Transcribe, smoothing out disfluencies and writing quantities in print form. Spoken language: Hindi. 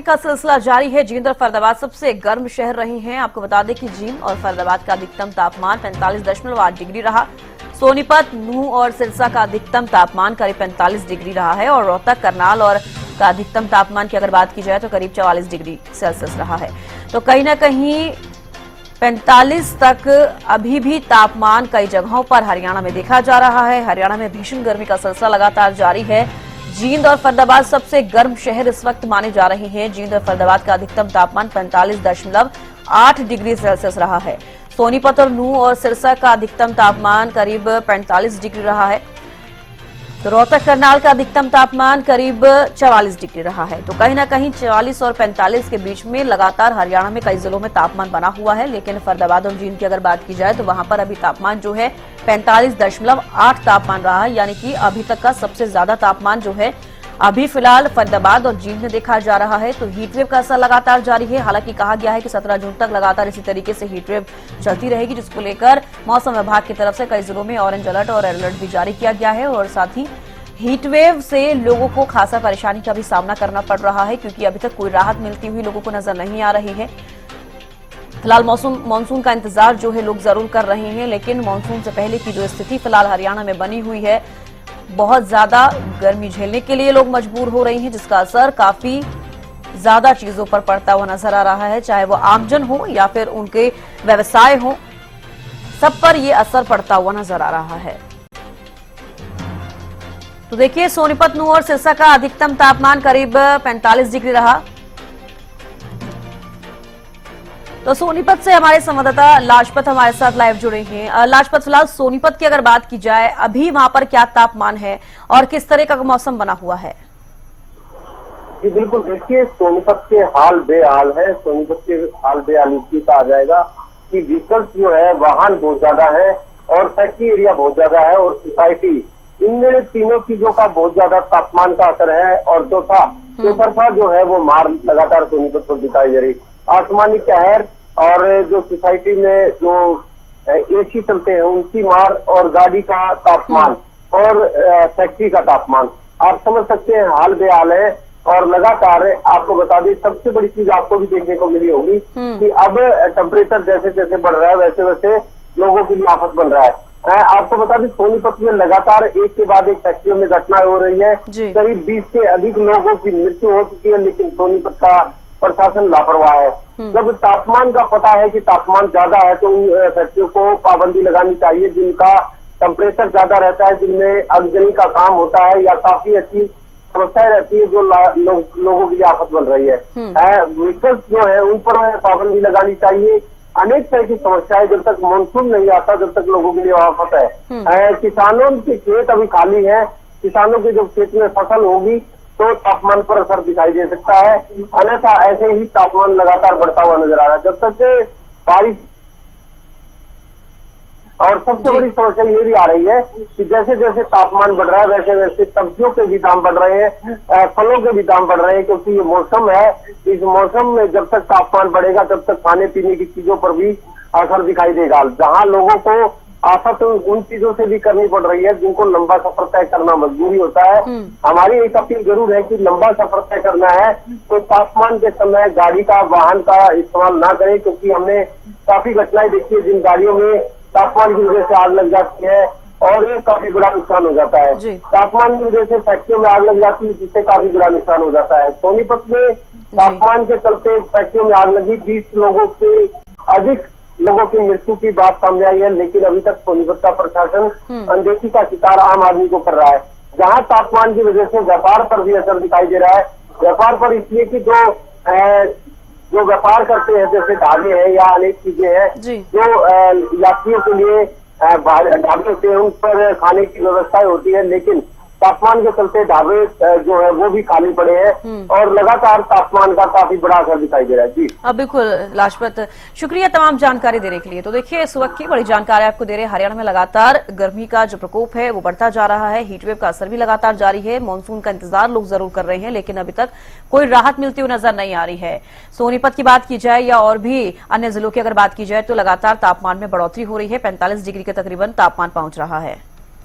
का सिलसिला जारी है। जींद और फरीदाबाद सबसे गर्म शहर रहे हैं। आपको बता दें कि जींद और फरीदाबाद का अधिकतम तापमान 45.8 डिग्री रहा। सोनीपत, नूंह और सिरसा का अधिकतम तापमान करीब 45 डिग्री रहा है और रोहतक, करनाल और का अधिकतम तापमान की अगर बात की जाए तो करीब 44 डिग्री सेल्सियस रहा है। तो कहीं ना कहीं 45 तक अभी भी तापमान कई जगहों पर हरियाणा में देखा जा रहा है। हरियाणा में भीषण गर्मी का सिलसिला लगातार जारी है। जींद और फरीदाबाद सबसे गर्म शहर इस वक्त माने जा रहे हैं। जींद और फरीदाबाद का अधिकतम तापमान 45.8 डिग्री सेल्सियस रहा है। सोनीपत और नूंह और सिरसा का अधिकतम तापमान करीब 45 डिग्री रहा है। तो रोहतक, करनाल का अधिकतम तापमान करीब 44 डिग्री रहा है। तो कहीं ना कहीं 44 और 45 के बीच में लगातार हरियाणा में कई जिलों में तापमान बना हुआ है। लेकिन फरीदाबाद और जींद की अगर बात की जाए तो वहां पर अभी तापमान जो है 45.8 तापमान रहा है, यानी कि अभी तक का सबसे ज्यादा तापमान जो है अभी फिलहाल फरीदाबाद और जींद में देखा जा रहा है। तो हीटवेव का असर लगातार जारी है। हालांकि कहा गया है कि 17 जून तक लगातार इसी तरीके से हीटवेव चलती रहेगी, जिसको लेकर मौसम विभाग की तरफ से कई जिलों में ऑरेंज अलर्ट और रेड अलर्ट भी जारी किया गया है। और साथ ही हीटवेव से लोगों को खासा परेशानी का भी सामना करना पड़ रहा है, क्योंकि अभी तक कोई राहत मिलती हुई लोगों को नजर नहीं आ रही है। फिलहाल मानसून का इंतजार जो है लोग जरूर कर रहे हैं, लेकिन मानसून से पहले की जो स्थिति फिलहाल हरियाणा में बनी हुई है, बहुत ज्यादा गर्मी झेलने के लिए लोग मजबूर हो रहे हैं, जिसका असर काफी ज्यादा चीजों पर पड़ता हुआ नजर आ रहा है। चाहे वो आमजन हो या फिर उनके व्यवसाय हो, सब पर यह असर पड़ता हुआ नजर आ रहा है। तो देखिए, सोनीपत, नूंह और सिरसा का अधिकतम तापमान करीब 45 डिग्री रहा। तो सोनीपत से हमारे संवाददाता लाजपत हमारे साथ लाइव जुड़े हैं। लाजपत, फिलहाल सोनीपत की अगर बात की जाए, अभी वहां पर क्या तापमान है और किस तरह का मौसम बना हुआ है? जी बिल्कुल, देखिए सोनीपत के हाल बेहाल है। सोनीपत के हाल बेहाल इसलिए कहा जाएगा कि व्हीकल्स जो है, वाहन बहुत ज्यादा है और फैक्ट्री एरिया बहुत ज्यादा है और सोसाइटी, इनमें तीनों चीजों का बहुत ज्यादा तापमान का असर है। और चौतरफा जो है वो मार लगातार सोनीपत पर दिखाई दे रही। आसमानी कहर और जो सोसाइटी में जो एसी चलते हैं उनकी मार और गाड़ी का तापमान और फैक्ट्री का तापमान, आप समझ सकते हैं हाल बेहाल है। और लगातार आपको बता दें, सबसे बड़ी चीज आपको भी देखने को मिली होगी कि अब टेम्परेचर जैसे जैसे बढ़ रहा है वैसे वैसे लोगों के लिए आफत बन रहा है। आपको बता दें, सोनीपत में लगातार एक के बाद एक फैक्ट्रियों में घटनाएं हो रही है। करीब 20 से अधिक लोगों की मृत्यु हो चुकी है, लेकिन सोनीपत का प्रशासन लापरवाह है। जब तापमान का पता है कि तापमान ज्यादा है तो उन फैक्ट्रियों को पाबंदी लगानी चाहिए जिनका टेम्परेचर ज्यादा रहता है, जिनमें अग्नि का काम होता है या काफी अच्छी समस्याएं रहती है जो लोगों की आफत बन रही है। व्हीकल्स जो है उन पर पाबंदी लगानी चाहिए। अनेक तरह की समस्याएं, जब तक मानसून नहीं आता जब तक लोगों के लिए आफत है। किसानों के खेत अभी खाली है। किसानों के जब खेत में फसल होगी तो तापमान पर असर दिखाई दे सकता है, अन्यथा ऐसे ही तापमान लगातार बढ़ता हुआ नजर आ रहा है जब तक बारिश। और सबसे बड़ी समस्या ये भी आ रही है कि जैसे जैसे तापमान बढ़ रहा है वैसे वैसे सब्जियों के भी दाम बढ़ रहे हैं, फलों के भी दाम बढ़ रहे हैं, क्योंकि ये मौसम है। इस मौसम में जब तक तापमान बढ़ेगा तब तक खाने पीने की चीजों पर भी असर दिखाई देगा। जहां लोगों को आफत उन चीजों से भी करनी पड़ रही है जिनको लंबा सफर तय करना मजबूरी होता है। हमारी एक अपील जरूर है कि लंबा सफर तय करना है तो तापमान के समय गाड़ी का, वाहन का इस्तेमाल ना करें, क्योंकि हमने काफी घटनाएं देखी है जिन गाड़ियों में तापमान की वजह से आग लग जाती है और ये काफी बड़ा नुकसान हो जाता है। तापमान की वजह से फैक्ट्रियों में आग लग जाती है जिससे काफी बड़ा नुकसान हो जाता है। सोनीपत में तापमान के चलते फैक्ट्रियों में आग लगी, 20 लोगों से अधिक लोगों की मृत्यु की बात सामने आई है, लेकिन अभी तक सोनीपत का प्रशासन अनदेखी का शिकार आम आदमी को कर रहा है। जहां तापमान की वजह से व्यापार पर भी असर दिखाई दे रहा है। व्यापार पर इसलिए कि जो व्यापार करते हैं जैसे ढाबे हैं या अनेक चीजें हैं जो यात्रियों के लिए ढाबे होते हैं, उन पर खाने की व्यवस्थाएं होती है, लेकिन तापमान के चलते ढाबे जो है वो भी खाली पड़े हैं और लगातार तापमान का काफी बड़ा असर दिखाई दे रहा है। जी बिल्कुल लाजपत, शुक्रिया तमाम जानकारी देने के लिए। तो देखिए, इस वक्त की बड़ी जानकारी आपको दे रहे हैं। हरियाणा में लगातार गर्मी का जो प्रकोप है वो बढ़ता जा रहा है। हीटवेव का असर भी लगातार जारी है। मानसून का इंतजार लोग जरूर कर रहे हैं, लेकिन अभी तक कोई राहत मिलती हुई नजर नहीं आ रही है। सोनीपत की बात की जाए या और भी अन्य जिलों की अगर बात की जाए तो लगातार तापमान में बढ़ोतरी हो रही है। 45 डिग्री के तकरीबन तापमान पहुंच रहा है।